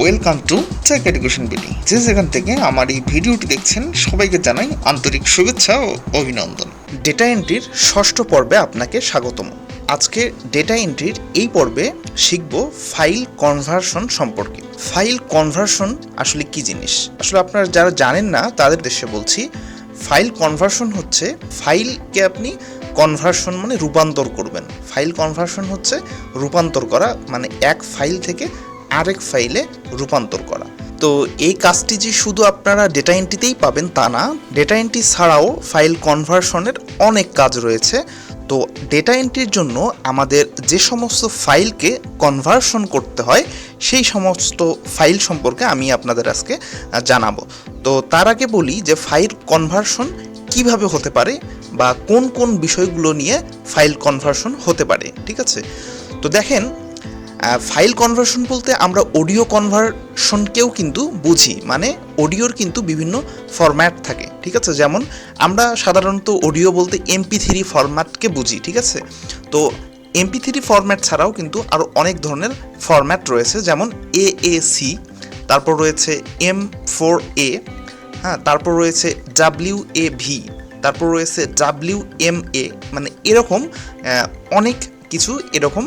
Welcome to take education BD. যে যেখান থেকে আমার এই ভিডিওটি দেখছেন সবাইকে জানাই আন্তরিক শুভেচ্ছা ও অভিনন্দন। ডেটা এন্ট্রির ষষ্ঠ পর্বে আপনাকে স্বাগতম। আজকে ডেটা এন্ট্রির এই পর্বে শিখব ফাইল কনভার্সন সম্পর্কে। ফাইল কনভার্সন আসলে কি জিনিস? আসলে আপনারা যারা জানেন না তাদের উদ্দেশ্যে বলছি। ফাইল কনভার্সন হচ্ছে ফাইলকে আপনি কনভার্সন মানে রূপান্তর করবেন। ফাইল কনভার্সন হচ্ছে রূপান্তর করা, মানে এক ফাইল থেকে আরেক ফাইলে রূপান্তর করা। তো এই কাজটি যে শুধু আপনারা ডেটা এন্ট্রিতেই পাবেন তা না, ডেটা এন্ট্রি ছাড়াও ফাইল কনভার্সনের অনেক কাজ রয়েছে। তো ডেটা এন্ট্রির জন্য আমাদের যে সমস্ত ফাইলকে কনভার্সন করতে হয় সেই সমস্ত ফাইল সম্পর্কে আমি আপনাদের আজকে জানাবো। তো তার আগে বলি যে ফাইল কনভার্সন কিভাবে হতে পারে বা কোন কোন বিষয়গুলো নিয়ে ফাইল কনভার্সন হতে পারে। ঠিক আছে, তো দেখেন, ফাইল কনভার্সন বলতে আমরা অডিও কনভার্সনকেও কিন্তু বুঝি। মানে অডিওর কিন্তু বিভিন্ন ফরম্যাট থাকে। ঠিক আছে, যেমন আমরা সাধারণত অডিও বলতে MP3 ফরম্যাটকে বুঝি। ঠিক আছে, তো MP3 ফরম্যাট ছাড়াও কিন্তু আরও অনেক ধরনের ফরম্যাট রয়েছে, যেমন AAC, তারপর রয়েছে M4A, হ্যাঁ, তারপর রয়েছে WAV, তারপর রয়েছে WMA, মানে এরকম অনেক কিছু এরকম।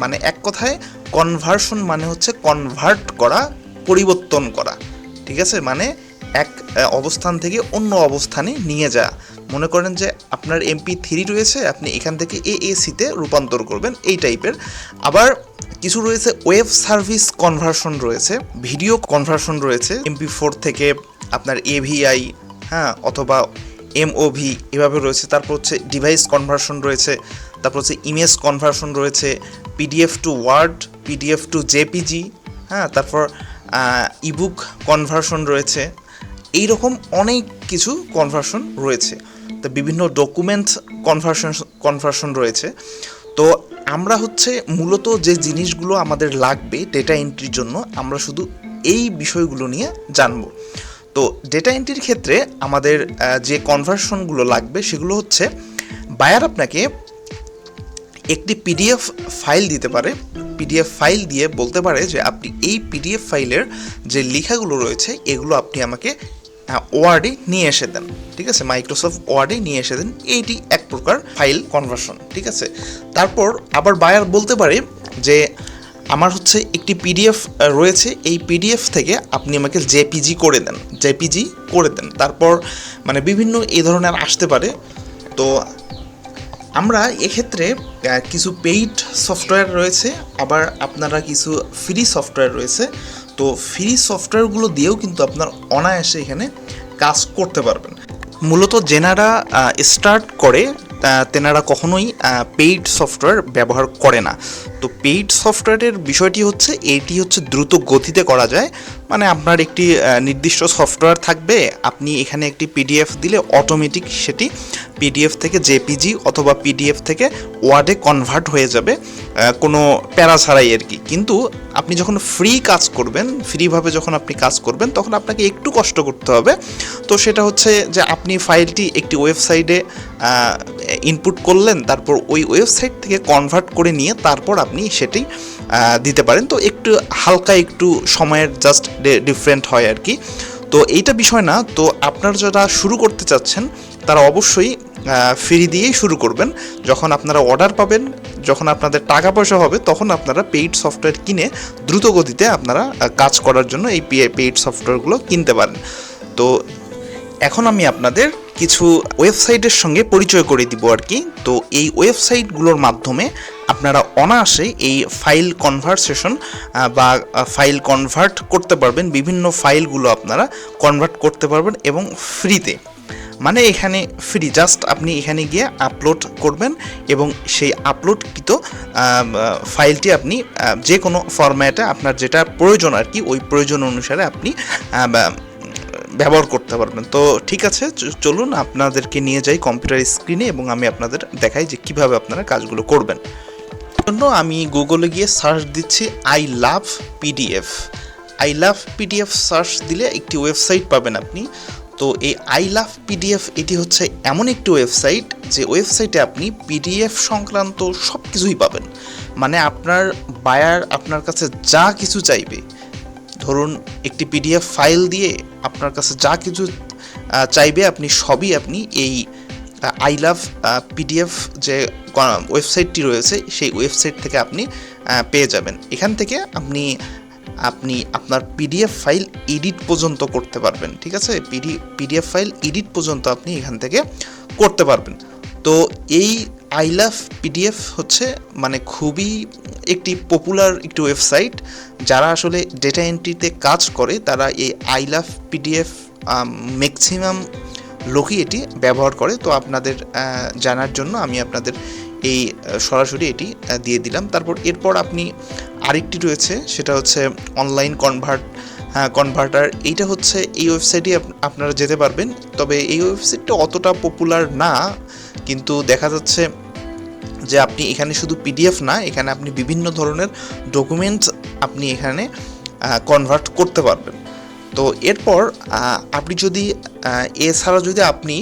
মানে এক কথায় কনভার্সন মানে হচ্ছে কনভার্ট করা, পরিবর্তন করা। ঠিক আছে, মানে এক অবস্থান থেকে অন্য অবস্থানে নিয়ে যাওয়া। মনে করেন যে আপনার MP3 রয়েছে, আপনি এখান থেকে AAC-তে রূপান্তর করবেন, এই টাইপের। আবার কিছু রয়েছে ওয়েব সার্ভিস কনভার্সন রয়েছে, ভিডিও কনভার্সন রয়েছে, MP4 থেকে আপনার AVI, হ্যাঁ, অথবা MOV এভাবে রয়েছে। তারপর হচ্ছে ডিভাইস কনভার্সন রয়েছে, তারপর হচ্ছে ইমেজ কনভার্সন রয়েছে, PDF to word, PDF to JPG, হ্যাঁ, তারপর ইবুক কনভার্সন রয়েছে। এইরকম অনেক কিছু কনভার্সন রয়েছে। তো বিভিন্ন ডকুমেন্ট কনভার্সন রয়েছে। তো আমরা হচ্ছে মূলত যে জিনিসগুলো আমাদের লাগবে ডেটা এন্ট্রির জন্য, আমরা শুধু এই বিষয়গুলো নিয়ে জানবো। তো ডেটা এন্ট্রির ক্ষেত্রে আমাদের যে কনভার্সনগুলো লাগবে সেগুলো হচ্ছে, বায়ার আপনাকে একটি PDF ফাইল দিতে পারে। PDF ফাইল দিয়ে বলতে পারে যে আপনি এই PDF ফাইলের যে লেখাগুলো রয়েছে এগুলো আপনি আমাকে ওয়ার্ডে নিয়ে এসে দেন। ঠিক আছে, মাইক্রোসফট ওয়ার্ডে নিয়ে এসে দেন। এইটি এক প্রকার ফাইল কনভার্সন। ঠিক আছে, তারপর আবার বায়ার বলতে পারে যে আমার হচ্ছে একটি PDF রয়েছে, এই PDF থেকে আপনি আমাকে JPG করে দেন। তারপর মানে বিভিন্ন এই ধরনের আসতে পারে। তো আমরা এক্ষেত্রে কিছু পেইড সফটওয়্যার রয়েছে, আবার আপনারা কিছু ফ্রি সফটওয়্যার রয়েছে। তো ফ্রি সফটওয়্যারগুলো দিয়েও কিন্তু আপনার অনায়াসে এখানে কাজ করতে পারবেন। মূলত যেনারা স্টার্ট করে তেনারা কখনোই পেইড সফটওয়্যার ব্যবহার করে না। তো পেইড সফটওয়্যারের বিষয়টি হচ্ছে এইটি হচ্ছে দ্রুত গতিতে করা যায়। মানে আপনার একটি নির্দিষ্ট সফটওয়্যার থাকবে, আপনি এখানে একটি PDF দিলে অটোমেটিক সেটি PDF থেকে JPG অথবা PDF থেকে ওয়ার্ডে কনভার্ট হয়ে যাবে, কোনো প্যারা ছাড়াই আর কি। কিন্তু আপনি যখন ফ্রিভাবে যখন আপনি কাজ করবেন তখন আপনাকে একটু কষ্ট করতে হবে। তো সেটা হচ্ছে যে আপনি ফাইলটি একটি ওয়েবসাইটে ইনপুট করলেন, তারপর ওই ওয়েবসাইট থেকে কনভার্ট করে নিয়ে তারপর আপনি সেটি দিতে পারেন। তো একটু হালকা একটু সময়ের জাস্ট ডিফারেন্ট হয় আর কি। তো এইটা বিষয় না। তো আপনারা যারা শুরু করতে চাচ্ছেন তারা অবশ্যই ফ্রি দিয়েই শুরু করবেন। যখন আপনারা অর্ডার পাবেন, যখন আপনাদের টাকা পয়সা হবে, তখন আপনারা পেইড সফটওয়্যার কিনে দ্রুত গতিতে আপনারা কাজ করার জন্য এই পেইড সফটওয়্যারগুলো কিনতে পারেন। তো এখন আমি আপনাদের কিছু ওয়েবসাইটের সঙ্গে পরিচয় করে দিব আর কি। তো এই ওয়েবসাইটগুলোর মাধ্যমে আপনারা অনায়াসে এই ফাইল কনভার্সেশন বা ফাইল কনভার্ট করতে পারবেন। বিভিন্ন ফাইলগুলো আপনারা কনভার্ট করতে পারবেন এবং ফ্রিতে। মানে এখানে ফ্রি, জাস্ট আপনি এখানে গিয়ে আপলোড করবেন এবং সেই আপলোডকৃত ফাইলটি আপনি যে কোনো ফরম্যাটে আপনার যেটা প্রয়োজন আর কি, ওই প্রয়োজন অনুসারে আপনি ব্যবহার করতে পারবেন। তো ঠিক আছে, চলুন আপনাদেরকে নিয়ে যাই কম্পিউটার স্ক্রিনে এবং আমি আপনাদের দেখাই যে কিভাবে আপনারা কাজগুলো করবেন। জন্য আমি গুগলে গিয়ে সার্চ দিচ্ছি আই লাভ পিডিএফ সার্চ দিলে একটি ওয়েবসাইট পাবেন আপনি। তো এই আই লাভ PDF এটি হচ্ছে এমন একটি ওয়েবসাইট যে ওয়েবসাইটে আপনি PDF সংক্রান্ত সব কিছুই পাবেন। মানে আপনার বায়ার আপনার কাছে যা কিছু চাইবে, ধরুন একটি পিডিএফ ফাইল দিয়ে আপনার কাছে যা কিছু চাইবে আপনি সবই আপনি এই আই লাভ পিডিএফ যে ওয়েবসাইটটি রয়েছে সেই ওয়েবসাইট থেকে আপনি পেয়ে যাবেন। এখান থেকে আপনি আপনার পিডিএফ ফাইল এডিট পর্যন্ত করতে পারবেন, ঠিক আছে? পিডিএফ ফাইল এডিট পর্যন্ত আপনি এখান থেকে করতে পারবেন। তো এই আই লাভ পিডিএফ হচ্ছে মানে খুবই একটি পপুলার একটি ওয়েবসাইট। যারা আসলে ডেটা এন্ট্রিতে কাজ করে তারা এই আই লাভ পিডিএফ ম্যাক্সিমাম লোকই এটি ব্যবহার করে। তো আপনাদের জানার জন্য আমি আপনাদের এই সরাসরি এটি দিয়ে দিলাম। এরপর আপনি আরেকটি রয়েছে, সেটা হচ্ছে অনলাইন কনভার্টার। এইটা হচ্ছে এই ওয়েবসাইটে আপনারা যেতে পারবেন, তবে এই ওয়েবসাইটটা অতটা পপুলার না, কিন্তু দেখা যাচ্ছে যে আপনি এখানে শুধু পিডিএফ না, এখানে আপনি বিভিন্ন ধরনের ডকুমেন্টস আপনি এখানে কনভার্ট করতে পারবেন। তো এরপর আপনি যদি এছাড়া যদি আপনি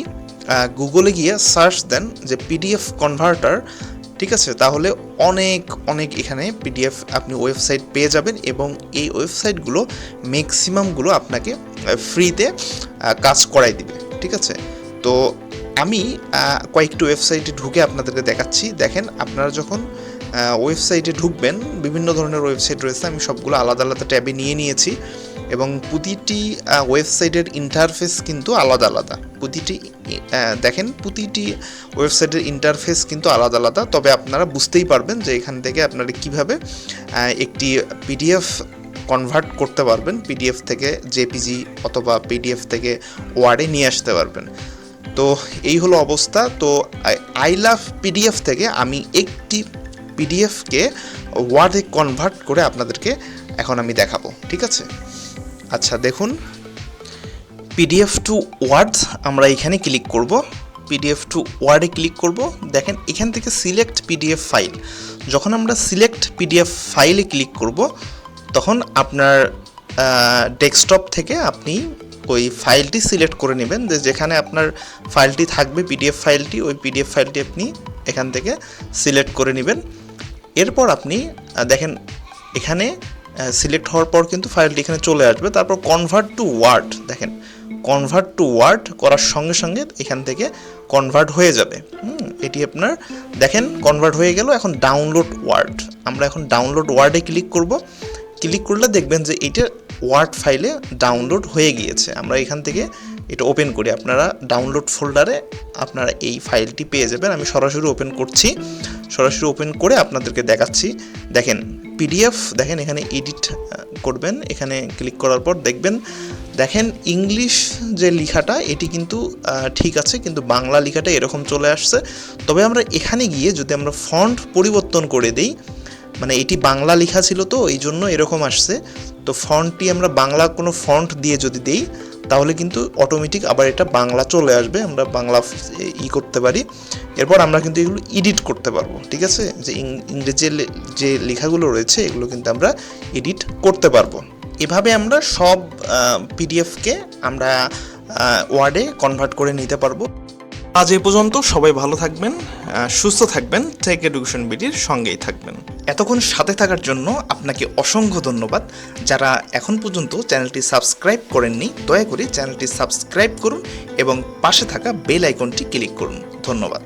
গুগলে গিয়ে সার্চ দেন যে পিডিএফ কনভার্টার, ঠিক আছে, তাহলে অনেক এখানে পিডিএফ আপনি ওয়েবসাইট পেয়ে যাবেন এবং এই ওয়েবসাইটগুলো ম্যাক্সিমামগুলো আপনাকে ফ্রিতে কাজ করাই দিবে, ঠিক আছে? তো আমি কয়েকটি ওয়েবসাইটে ঢুকে আপনাদেরকে দেখাচ্ছি। দেখেন, আপনারা যখন ওয়েবসাইটে ঢুকবেন, বিভিন্ন ধরনের ওয়েবসাইট রয়েছে, আমি সবগুলো আলাদা আলাদা ট্যাবে নিয়েছি এবং প্রতিটি ওয়েবসাইটের ইন্টারফেস কিন্তু আলাদা আলাদা। প্রতিটি ওয়েবসাইটের ইন্টারফেস কিন্তু আলাদা আলাদা, তবে আপনারা বুঝতেই পারবেন যে এখান থেকে আপনারা কীভাবে একটি পিডিএফ কনভার্ট করতে পারবেন, পিডিএফ থেকে জেপিজি অথবা পিডিএফ থেকে ওয়ার্ডে নিয়ে আসতে পারবেন। তো এই হলো অবস্থা। তো আই লাভ পিডিএফ থেকে আমি একটি পিডিএফকে ওয়ার্ডে কনভার্ট করে আপনাদেরকে এখন আমি দেখাবো, ঠিক আছে? আচ্ছা, দেখুন, পিডিএফ টু ওয়ার্ডস আমরা এখানে ক্লিক করব। পিডিএফ টু ওয়ার্ডে ক্লিক করব। দেখেন, এখান থেকে সিলেক্ট পিডিএফ ফাইল। যখন আমরা সিলেক্ট পিডিএফ ফাইলে ক্লিক করব, তখন আপনার ডেস্কটপ থেকে আপনি ওই ফাইলটি সিলেক্ট করে নেবেন, যেখানে আপনার ফাইলটি থাকবে, পিডিএফ ফাইলটি, ওই পিডিএফ ফাইলটি আপনি এখান থেকে সিলেক্ট করে নেবেন। এরপর আপনি দেখেন, এখানে সিলেক্ট হওয়ার পর কিন্তু ফাইলটি এখানে চলে আসবে। তারপর কনভার্ট টু ওয়ার্ড, দেখেন কনভার্ট টু ওয়ার্ড করার সঙ্গে সঙ্গে এখান থেকে কনভার্ট হয়ে যাবে। এটি আপনার দেখেন কনভার্ট হয়ে গেল। এখন ডাউনলোড ওয়ার্ড, আমরা এখন ডাউনলোড ওয়ার্ডে ক্লিক করব। ক্লিক করলে দেখবেন যে এটা ওয়ার্ড ফাইলে ডাউনলোড হয়ে গিয়েছে। আমরা এখান থেকে এটা ওপেন করি, আপনারা ডাউনলোড ফোল্ডারে আপনারা এই ফাইলটি পেয়ে যাবেন। আমি সরাসরি ওপেন করছি, সরাসরি ওপেন করে আপনাদেরকে দেখাচ্ছি। দেখেন পিডিএফ, দেখেন এখানে এডিট করবেন, এখানে ক্লিক করার পর দেখেন ইংলিশ যে লেখাটা এটি কিন্তু ঠিক আছে, কিন্তু বাংলা লেখাটা এরকম চলে আসছে। তবে আমরা এখানে গিয়ে যদি আমরা ফন্ট পরিবর্তন করে দিই, মানে এটি বাংলা লেখা ছিল তো এই জন্য এরকম আসছে, তো ফন্টটি আমরা বাংলা কোনো ফন্ট দিয়ে যদি দিই তাহলে কিন্তু অটোমেটিক আবার এটা বাংলা চলে আসবে, আমরা বাংলা করতে পারি। এরপর আমরা কিন্তু এগুলো এডিট করতে পারবো, ঠিক আছে? যে ইংরেজি যে লেখাগুলো রয়েছে এগুলো কিন্তু আমরা এডিট করতে পারবো। এভাবে আমরা সব পিডিএফকে আমরা ওয়ার্ডে কনভার্ট করে নিতে পারবো। আজ এই পর্যন্ত। সবাই ভালো থাকবেন, সুস্থ থাকবেন, টেক এডুকেশন বিডির সঙ্গেই থাকবেন। এতক্ষণ সাথে থাকার জন্য আপনাকে অসংখ্য ধন্যবাদ। যারা এখন পর্যন্ত চ্যানেলটি সাবস্ক্রাইব করেননি, দয়া করে চ্যানেলটি সাবস্ক্রাইব করুন এবং পাশে থাকা বেল আইকনটি ক্লিক করুন। ধন্যবাদ।